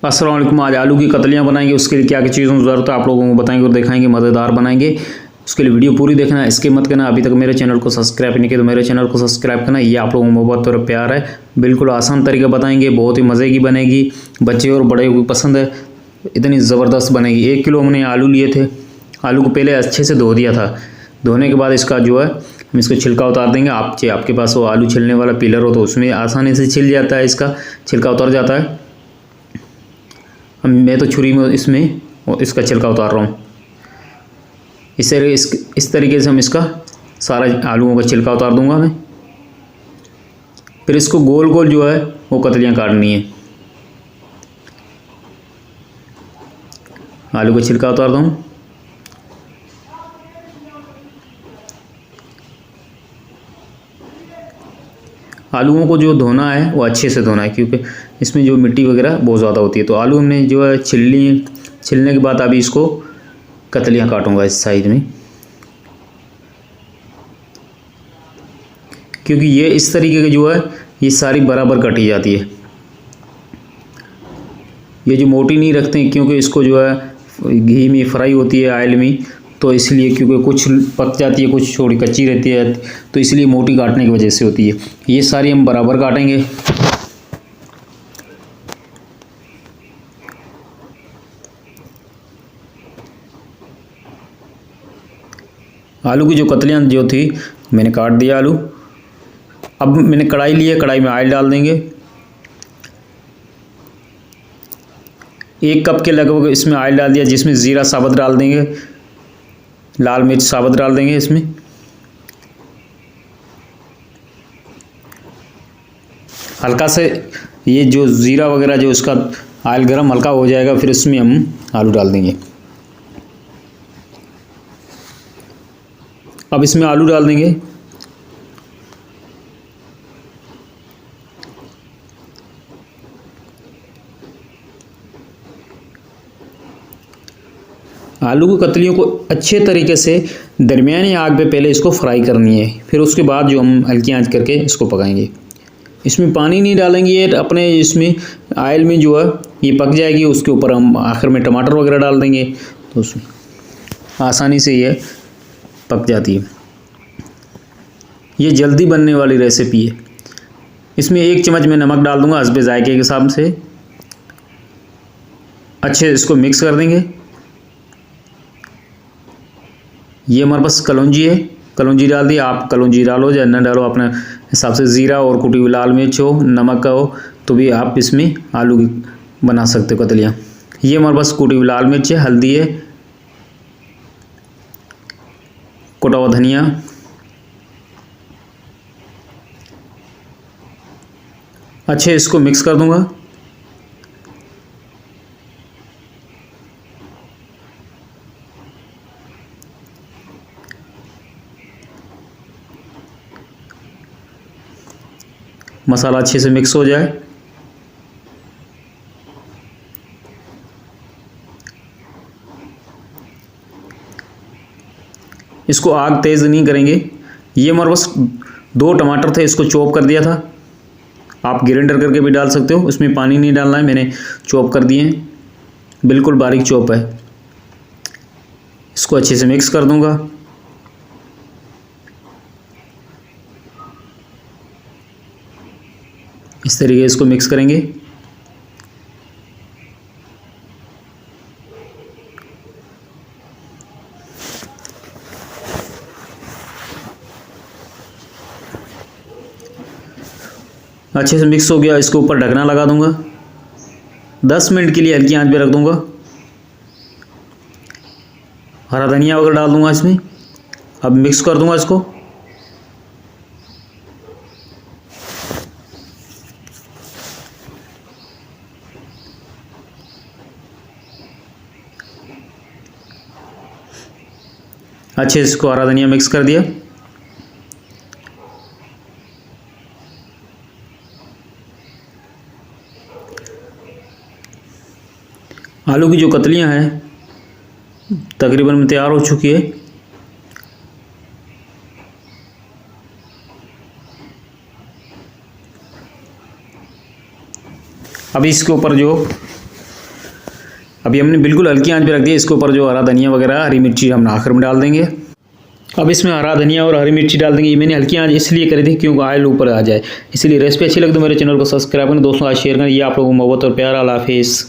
अस्सलाम वालेकुम। आज आलू की कतलियाँ बनाएंगे। उसके लिए क्या क्या चीज़ों की ज़रूरत है आप लोगों को बताएंगे और दिखाएंगे, मज़ेदार बनाएंगे। उसके लिए वीडियो पूरी देखना, इसके मत करना। अभी तक मेरे चैनल को सब्सक्राइब नहीं किया तो मेरे चैनल को सब्सक्राइब करना। ये आप लोगों को बहुत और प्यार है। बिल्कुल आसान तरीका बताएंगे, बहुत ही मज़े की बनेगी, बच्चे और बड़े को पसंद है। इतनी ज़बरदस्त बनेगी। 1 किलो हमने आलू लिए थे। आलू को पहले अच्छे से धो दिया था। धोने के बाद इसका जो है हम इसको छिलका उतार देंगे। आपके पास वो आलू छिलने वाला पिलर हो तो उसमें आसानी से छिल जाता है, इसका छिलका उतर जाता है। मैं तो छुरी में इसमें इसका छिलका उतार रहा हूँ। इस तरीके से हम इसका सारा आलूओं का छिलका उतार दूंगा मैं। फिर इसको गोल गोल जो है वो कतलियाँ काटनी है। आलू का छिलका उतार दूँ। आलूओं को जो धोना है वो अच्छे से धोना है, क्योंकि इसमें जो मिट्टी वगैरह बहुत ज़्यादा होती है। तो आलू हमने जो है छिल लिए। छिलने के बाद अभी इसको कतलियाँ काटूंगा इस साइड में, क्योंकि ये इस तरीके की जो है ये सारी बराबर कटी जाती है। ये जो मोटी नहीं रखते हैं, क्योंकि इसको जो है घी में फ्राई होती है, ऑयल में, तो इसलिए, क्योंकि कुछ पक जाती है, कुछ थोड़ी कच्ची रहती है, तो इसलिए मोटी काटने की वजह से होती है। ये सारी हम बराबर काटेंगे। आलू की जो कतलियाँ जो थी मैंने काट दिया आलू। अब मैंने कढ़ाई ली है, कढ़ाई में ऑयल डाल देंगे। 1 कप के लगभग इसमें ऑयल डाल दिया, जिसमें ज़ीरा साबुत डाल देंगे, लाल मिर्च साबुत डाल देंगे इसमें। हल्का से ये जो ज़ीरा वगैरह जो इसका ऑयल गरम हल्का हो जाएगा, फिर इसमें हम आलू डाल देंगे। अब इसमें आलू डाल देंगे। आलू की कतलियों को अच्छे तरीके से दरमियानी आग पे पहले इसको फ्राई करनी है, फिर उसके बाद जो हम हल्की आंच करके इसको पकाएंगे। इसमें पानी नहीं डालेंगे, ये अपने इसमें ऑयल में जो है ये पक जाएगी। उसके ऊपर हम आखिर में टमाटर वगैरह डाल देंगे, तो उसमें आसानी से ये पक जाती है। ये जल्दी बनने वाली रेसिपी है। इसमें 1 चम्मच में नमक डाल दूंगा हस्बे जायके के हिसाब से। अच्छे इसको मिक्स कर देंगे। ये हमारे पास कलौंजी है, कलौंजी डाल दी। आप कलौंजी डालो या न डालो अपने हिसाब से। ज़ीरा और कुटी हुई लाल मिर्च हो, नमक का हो, तो भी आप इसमें आलू की बना सकते हो कतलियाँ। ये हमारे पास कुटी हुई लाल मिर्च है, हल्दी है, कुटा हुआ धनिया, अच्छे इसको मिक्स कर दूंगा। मसाला अच्छे से मिक्स हो जाए। इसको आग तेज़ नहीं करेंगे। ये हमारे पास 2 टमाटर थे, इसको चॉप कर दिया था। आप ग्राइंडर करके भी डाल सकते हो, उसमें पानी नहीं डालना है। मैंने चॉप कर दिए हैं, बिल्कुल बारीक चॉप है। इसको अच्छे से मिक्स कर दूंगा। इस तरीके से इसको मिक्स करेंगे। अच्छे से मिक्स हो गया। इसके ऊपर ढकना लगा दूंगा। 10 मिनट के लिए हल्की आंच पे रख दूंगा। हरा धनिया वगैरह डाल दूंगा इसमें। अब मिक्स कर दूंगा इसको। अच्छे से इसको हरा धनिया मिक्स कर दिया। आलू की जो कतलियां हैं तकरीबन तैयार हो चुकी है। अब इसके ऊपर जो अभी हमने बिल्कुल हल्की आंच पे रख दिया। इसके ऊपर जो हरा धनिया वगैरह हरी मिर्ची हम आखिर में डाल देंगे। अब इसमें हरा धनिया और हरी मिर्ची डाल देंगे। ये मैंने हल्की आंच इसलिए करी थी क्योंकि ऑयल ऊपर आ जाए, इसलिए रेसिपी अच्छी लगे तो मेरे चैनल को सब्सक्राइब करें, दोस्तों आज शेयर करें। ये आप लोगों को मोहब्बत और प्यार। अल्लाह हाफिज़।